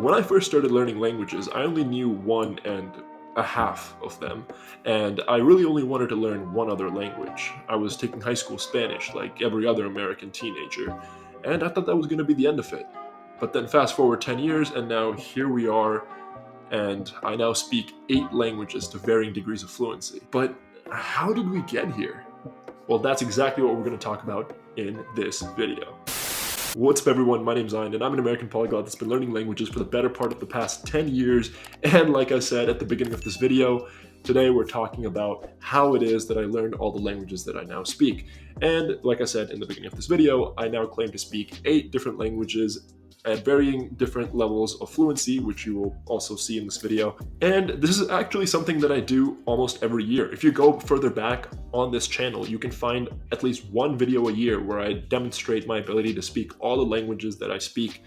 When I first started learning languages, I only knew 1.5 of them, and I really only wanted to learn one other language. I was taking high school Spanish like every other American teenager, and I thought that was going to be the end of it. But then fast forward 10 years, and now here we are, and I now speak 8 languages to varying degrees of fluency. But how did we get here? Well, that's exactly what we're going to talk about in this video. What's up everyone, my name's Zion and I'm an American polyglot that's been learning languages for the better part of the past 10 years. And like I said at the beginning of this video, today we're talking about how it is that I learned all the languages that I now speak. And like I said in the beginning of this video, I now claim to speak 8 different languages at varying different levels of fluency, which you will also see in this video. And this is actually something that I do almost every year. If you go further back on this channel, you can find at least one video a year where I demonstrate my ability to speak all the languages that I speak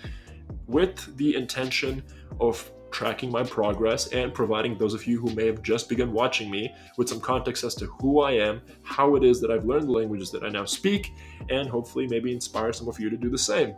with the intention of tracking my progress and providing those of you who may have just begun watching me with some context as to who I am, how it is that I've learned the languages that I now speak, and hopefully maybe inspire some of you to do the same.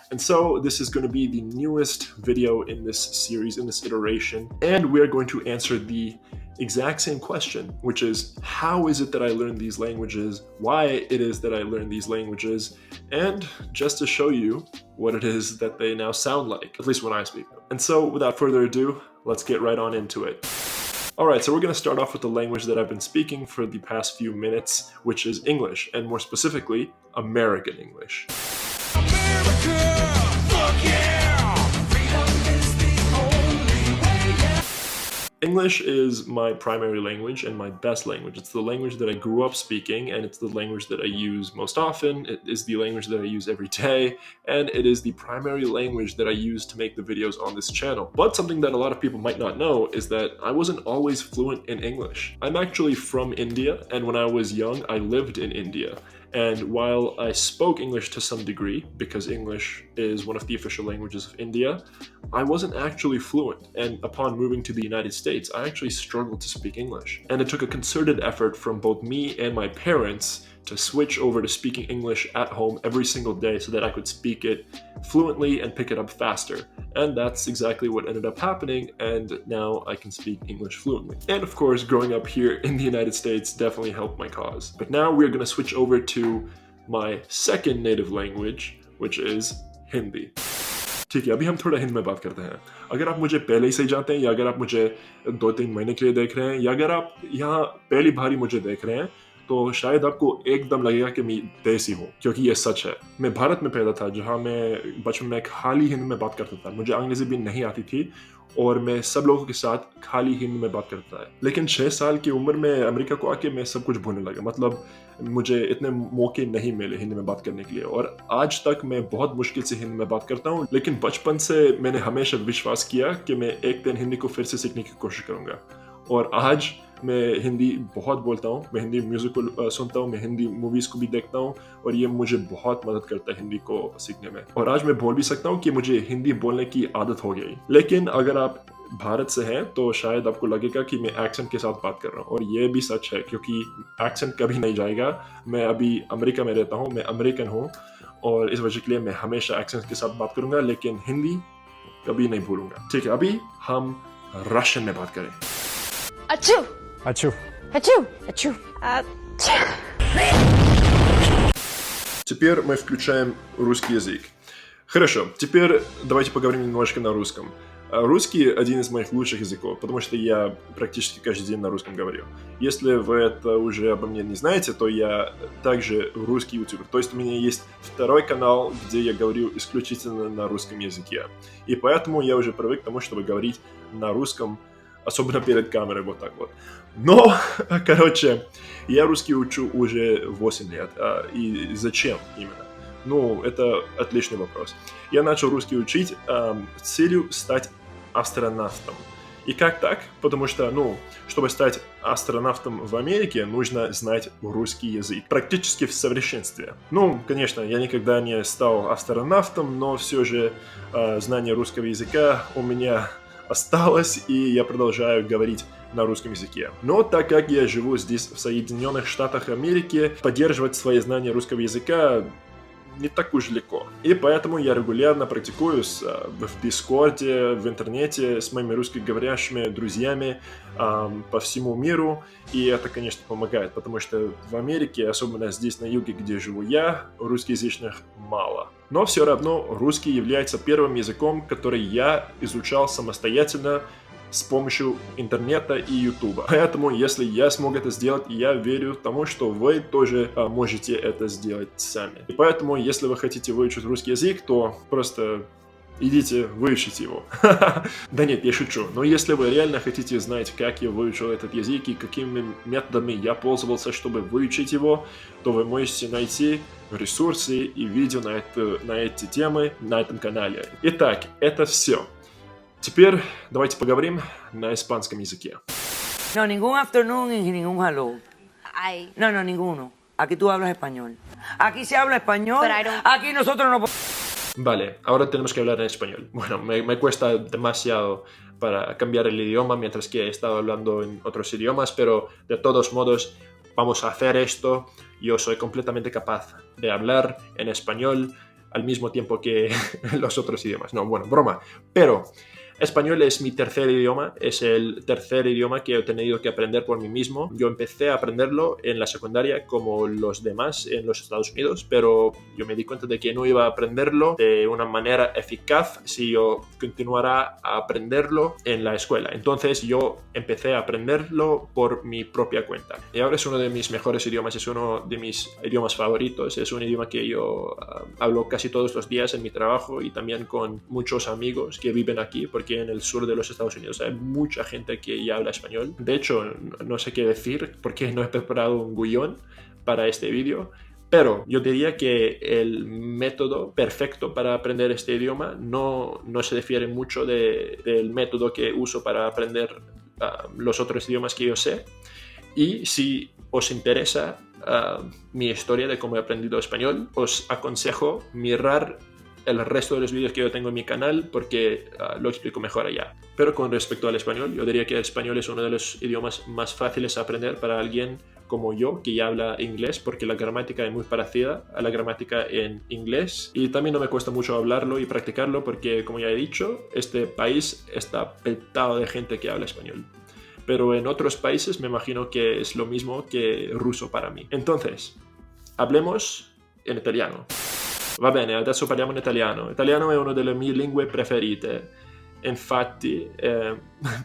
And so this is going to be the newest video in this series, in this iteration, and we're going to answer the exact same question, which is how is it that I learned these languages, why it is that I learned these languages, and just to show you what it is that they now sound like, at least when I speak them. And so without further ado, let's get right on into it. Alright, so we're going to start off with the language that I've been speaking for the past few minutes, which is English, and more specifically, American English. English is my primary language and my best language. It's the language that I grew up speaking, and it's the language that I use most often. It is the language that I use every day, and it is the primary language that I use to make the videos on this channel. But something that a lot of people might not know is that I wasn't always fluent in English. I'm actually from India, and when I was young, I lived in India. And while I spoke English to some degree, because English is one of the official languages of India, I wasn't actually fluent. And upon moving to the United States, I actually struggled to speak English. And it took a concerted effort from both me and my parents to switch over to speaking English at home every single day so that I could speak it fluently and pick it up faster. And that's exactly what ended up happening, and now I can speak English fluently. And of course, growing up here in the United States definitely helped my cause. But now we're going to switch over to my second native language, which is Hindi. ठीक है, अभी हम थोड़ा हिंदी में बात करते हैं। अगर आप मुझे पहले ही सही जानते हैं, या अगर आप मुझे 2-3 महीने के लिए देख रहे हैं, या अगर आप यहाँ पहली बार ही मुझे देख रहे हैं, तो शायद आपको एकदम लगेगा कि मैं देसी हूँ, क्योंकि ये सच है। मैं भारत में पैदा था, जहाँ मैं बचपन में खाली हिंदी में बात करता था। मुझे अंग्रेजी भी नहीं आती थी और मैं सब लोगों के साथ खाली हिंदी में बात करता था। लेकिन 6 साल की उम्र में अमेरिका को आके मैं सब कुछ भूलने लगा। मतलब मुझे इतने मौके नहीं मिले हिंदी में बात करने के लिए, और आज तक मैं बहुत मुश्किल से हिंदी में बात करता हूँ। लेकिन बचपन से मैंने हमेशा विश्वास किया कि मैं एक दिन हिंदी को फिर से सीखने की कोशिश करूँगा, और आज मैं हिंदी बहुत बोलता हूँ। मैं हिंदी म्यूजिक को सुनता हूँ, मैं हिंदी मूवीज़ को भी देखता हूँ, और ये मुझे बहुत मदद करता है हिंदी को सीखने में। और आज मैं बोल भी सकता हूँ कि मुझे हिंदी बोलने की आदत हो गई। लेकिन अगर आप भारत से हैं तो शायद आपको लगेगा कि मैं एक्सेंट के साथ बात कर रहा हूँ, और ये भी सच है, क्योंकि एक्सेंट कभी नहीं जाएगा। मैं अभी अमेरिका में रहता हूँ, मैं अमेरिकन हूँ, और इस वजह के लिए मैं हमेशा एक्सेंट के साथ बात करूँगा, लेकिन हिंदी कभी नहीं भूलूंगा। ठीक है, अभी हम रशियन में बात करें। Achoo! Achoo. Achoo! Achoo! Теперь мы включаем русский язык. Хорошо, теперь давайте поговорим немножко на русском. Русский один из моих лучших языков, потому что я практически каждый день на русском говорю. Если вы это уже обо мне не знаете, то я также русский ютубер. То есть у меня есть второй канал, где я говорю исключительно на русском языке. И поэтому я уже привык к тому, чтобы говорить на русском, особенно перед камерой, вот так вот. Но, короче, я русский учу уже 8 лет. И зачем именно? Ну, это отличный вопрос. Я начал русский учить с целью стать астронавтом. И как так? Потому что, чтобы стать астронавтом в Америке, нужно знать русский язык. Практически в совершенстве. Конечно, я никогда не стал астронавтом, но все же знание русского языка у меня осталось, и я продолжаю говорить на русском языке. Но так как я живу здесь, в Соединенных Штатах Америки, поддерживать свои знания русского языка не так уж легко. И поэтому я регулярно практикую в Дискорде, в интернете с моими русскоговорящими друзьями по всему миру. И это, конечно, помогает, потому что в Америке, особенно здесь на юге, где живу я, русскоязычных мало. Но все равно русский является первым языком, который я изучал самостоятельно с помощью интернета и ютуба. Поэтому, если я смог это сделать, я верю тому, что вы тоже можете это сделать сами. И поэтому, если вы хотите выучить русский язык, то просто идите выучите его. Да нет, я шучу. Но если вы реально хотите знать, как я выучил этот язык и какими методами я пользовался, чтобы выучить его, то вы можете найти ресурсы и видео на эти темы на этом канале. Итак, это все. Теперь давайте поговорим на испанском языке. No, ningún afternoon y ningún hello. No, No, ninguno. Aquí tú hablas español. Aquí se habla español. But I don't... Aquí nosotros no... Vale, ahora tenemos que hablar en español. Bueno, me cuesta demasiado para cambiar el idioma mientras que he estado hablando en otros idiomas, pero de todos modos vamos a hacer esto. Yo soy completamente capaz de hablar en español al mismo tiempo que los otros idiomas. No, bueno, broma. Pero español es mi tercer idioma, es el tercer idioma que he tenido que aprender por mí mismo. Yo empecé a aprenderlo en la secundaria como los demás en los Estados Unidos, pero yo me di cuenta de que no iba a aprenderlo de una manera eficaz si yo continuara a aprenderlo en la escuela. Entonces yo empecé a aprenderlo por mi propia cuenta. Y ahora es uno de mis mejores idiomas, es uno de mis idiomas favoritos, es un idioma que yo hablo casi todos los días en mi trabajo y también con muchos amigos que viven aquí, porque en el sur de los Estados Unidos hay mucha gente que ya habla español. De hecho, no sé qué decir porque no he preparado un guión para este vídeo, pero yo diría que el método perfecto para aprender este idioma no se difiere mucho del método que uso para aprender los otros idiomas que yo sé. Y si os interesa mi historia de cómo he aprendido español, os aconsejo mirar el resto de los vídeos que yo tengo en mi canal porque lo explico mejor allá. Pero con respecto al español, yo diría que el español es uno de los idiomas más fáciles de aprender para alguien como yo, que ya habla inglés, porque la gramática es muy parecida a la gramática en inglés. Y también no me cuesta mucho hablarlo y practicarlo porque, como ya he dicho, este país está petado de gente que habla español. Pero en otros países me imagino que es lo mismo que ruso para mí. Entonces, hablemos in italiano. Va bene, adesso parliamo in italiano. L'italiano è una delle mie lingue preferite. Infatti,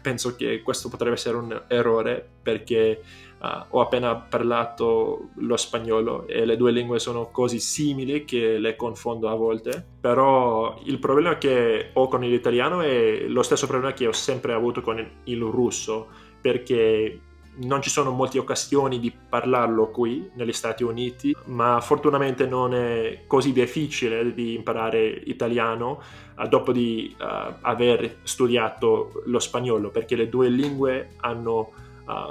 penso che questo potrebbe essere un errore perché ho appena parlato lo spagnolo e le due lingue sono così simili che le confondo a volte. Però il problema che ho con l'italiano è lo stesso problema che ho sempre avuto con il russo, perché non ci sono molte occasioni di parlarlo qui negli Stati Uniti, ma fortunatamente non è così difficile di imparare italiano dopo di aver studiato lo spagnolo, perché le due lingue hanno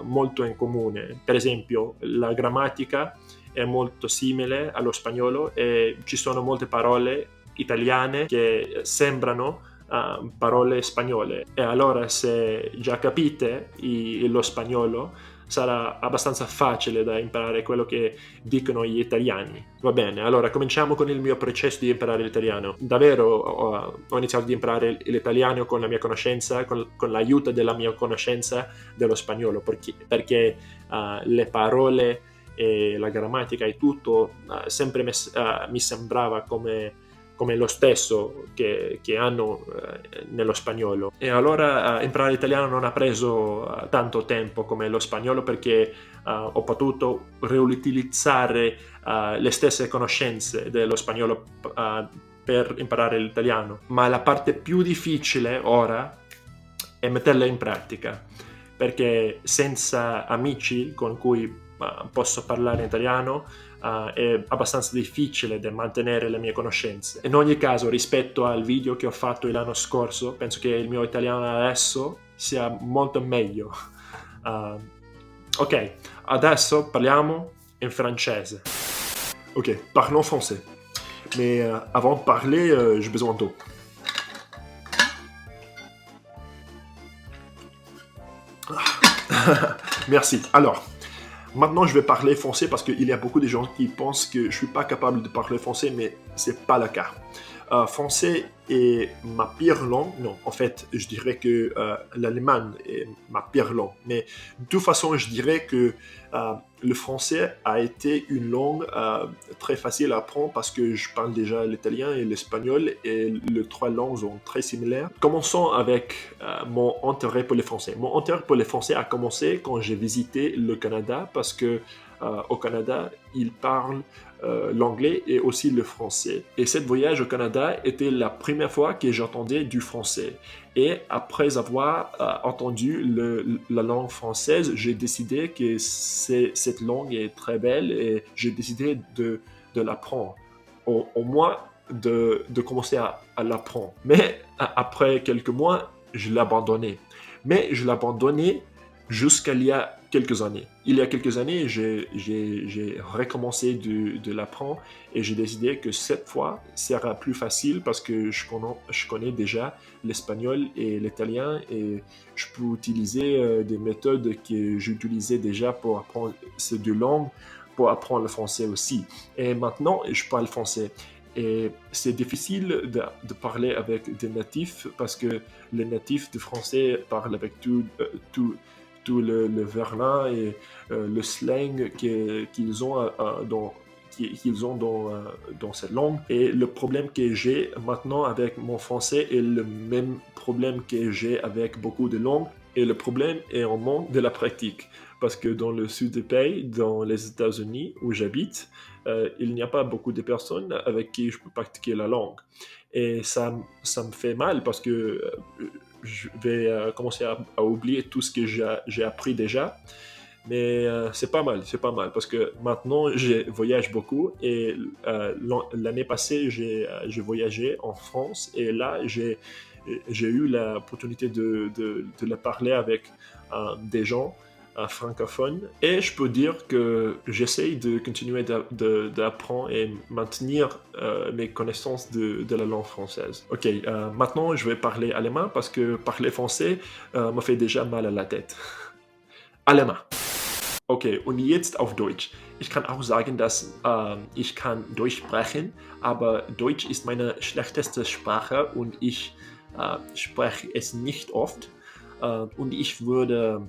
molto in comune. Per esempio, la grammatica è molto simile allo spagnolo e ci sono molte parole italiane che sembrano parole spagnole, e allora se già capite lo spagnolo sarà abbastanza facile da imparare quello che dicono gli italiani. Va bene, allora cominciamo con il mio processo di imparare l'italiano. Davvero ho iniziato ad imparare l'italiano con la mia conoscenza, con l'aiuto della mia conoscenza dello spagnolo, perché le parole e la grammatica e tutto sempre mi sembrava come lo stesso che hanno nello spagnolo. E allora imparare l'italiano non ha preso tanto tempo come lo spagnolo, perché ho potuto riutilizzare le stesse conoscenze dello spagnolo per imparare l'italiano. Ma la parte più difficile ora è metterla in pratica, perché senza amici con cui posso parlare in italiano è abbastanza difficile da mantenere le mie conoscenze. In ogni caso, rispetto al video che ho fatto l'anno scorso, penso che il mio italiano adesso sia molto meglio. Ok, adesso parliamo in francese. Ok, parlons français. Mais avant de parler, j'ai besoin d'eau. Merci. Alors, Maintenant, je vais parler français parce qu'il y a beaucoup de gens qui pensent que je suis pas capable de parler français, mais c'est pas le cas. Français est ma pire langue. Non, en fait, je dirais que l'allemand est ma pire langue. Mais de toute façon, je dirais que le français a été une langue très facile à apprendre parce que je parle déjà l'italien et l'espagnol et les trois langues sont très similaires. Commençons avec mon intérêt pour le français. Mon intérêt pour le français a commencé quand j'ai visité le Canada parce que au Canada, ils parlent l'anglais et aussi le français. Et ce voyage au Canada était la première fois que j'entendais du français. Et après avoir entendu la langue française, j'ai décidé que cette langue est très belle et j'ai décidé de l'apprendre. Au moins de commencer à l'apprendre. Mais après quelques mois, je l'ai abandonné. Mais je l'ai abandonné jusqu'à il y a quelques années. Il y a quelques années, j'ai recommencé de l'apprendre et j'ai décidé que cette fois, ça sera plus facile parce que je connais déjà l'espagnol et l'italien et je peux utiliser des méthodes que j'utilisais déjà pour apprendre ces deux langues, pour apprendre le français aussi. Et maintenant, je parle français. Et c'est difficile de parler avec des natifs parce que les natifs de français parlent avec tout le verlan et le slang qu'ils ont dans cette langue. Et le problème que j'ai maintenant avec mon français est le même problème que j'ai avec beaucoup de langues. Et le problème est en manque de la pratique. Parce que dans le sud du pays, dans les États-Unis où j'habite, il n'y a pas beaucoup de personnes avec qui je peux pratiquer la langue. Et ça me fait mal parce que je vais commencer à oublier tout ce que j'ai appris déjà. Mais c'est pas mal parce que maintenant je voyage beaucoup et l'année passée j'ai voyagé en France et là j'ai eu l'opportunité de la parler avec des gens francophones et je peux dire que j'essaye de continuer d'apprendre et maintenir mes connaissances de la langue française. Ok, maintenant je vais parler allemand parce que parler français me fait déjà mal à la tête. Allemand. Okay, und jetzt auf Deutsch. Ich kann auch sagen, dass ich kann Deutsch sprechen, aber Deutsch ist meine schlechteste Sprache und ich spreche es nicht oft. Und ich würde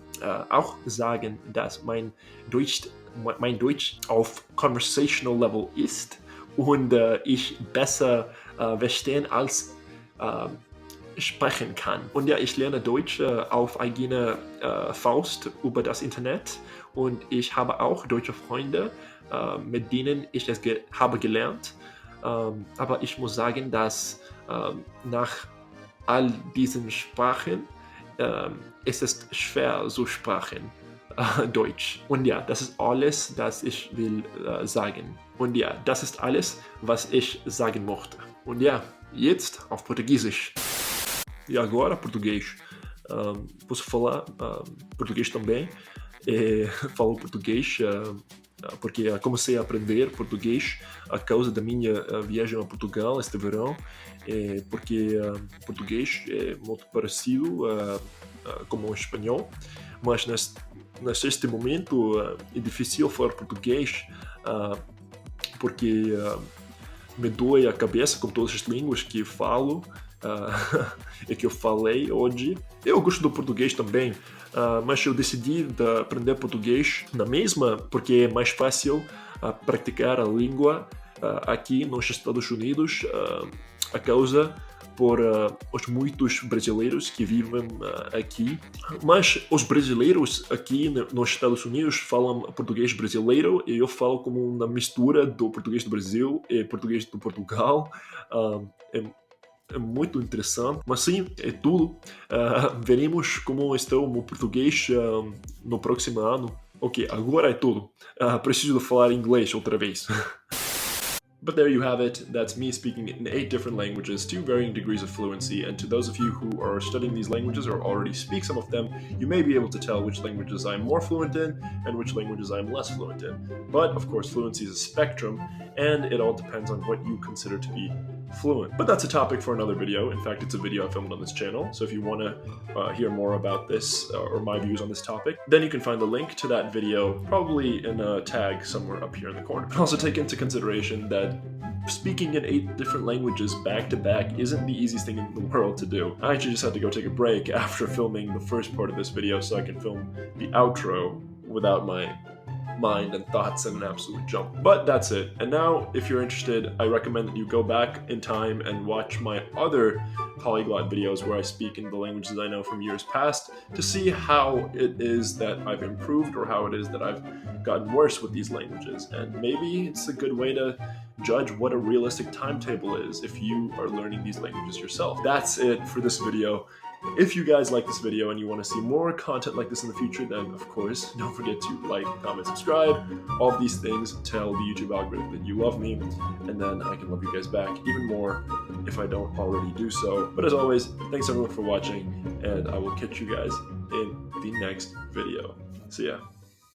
auch sagen, dass mein Deutsch auf conversational level ist und ich besser verstehen als sprechen kann. Und ja, ich lerne Deutsch auf eigene Faust über das Internet und ich habe auch deutsche Freunde, mit denen ich es habe gelernt. Aber ich muss sagen, dass nach all diesen Sprachen es ist schwer zu sprechen, Deutsch. Und ja, das ist alles, das ich will sagen. Und ja, das ist alles, was ich sagen möchte. Und ja, jetzt auf Portugiesisch. E agora, português. Posso falar português também. Falo português porque comecei a aprender português a causa da minha viagem a Portugal este verão. Porque português é muito parecido com o espanhol, mas neste momento é difícil falar português porque me dói a cabeça com todas as línguas que falo. E que eu falei hoje. Eu gosto do português também, mas eu decidi aprender português na mesma porque é mais fácil praticar a língua aqui nos Estados Unidos a causa por os muitos brasileiros que vivem aqui. Mas os brasileiros aqui nos Estados Unidos falam português brasileiro e eu falo como uma mistura do português do Brasil e português do Portugal. É muito interessante, mas sim, é tudo. Veremos como está o meu português no próximo ano. Ok, agora é tudo. Preciso falar inglês outra vez. But there you have it. That's me speaking in 8 different languages to varying degrees of fluency. And to those of you who are studying these languages or already speak some of them, you may be able to tell which languages I'm more fluent in and which languages I'm less fluent in. But of course, fluency is a spectrum, and it all depends on what you consider to be fluent. But that's a topic for another video. In fact, it's a video I filmed on this channel. So if you want to hear more about this or my views on this topic, then you can find the link to that video probably in a tag somewhere up here in the corner. But also take into consideration that speaking in 8 different languages back to back isn't the easiest thing in the world to do. I actually just had to go take a break after filming the first part of this video so I can film the outro without my mind and thoughts in an absolute jump. But that's it. And now, if you're interested, I recommend that you go back in time and watch my other polyglot videos where I speak in the languages I know from years past to see how it is that I've improved or how it is that I've gotten worse with these languages. And maybe it's a good way to judge what a realistic timetable is if you are learning these languages yourself. That's it for this video. If you guys like this video and you want to see more content like this in the future, then of course, don't forget to like, comment, subscribe. All of these things tell the YouTube algorithm that you love me, and then I can love you guys back even more if I don't already do so. But as always, thanks everyone for watching, and I will catch you guys in the next video. See ya.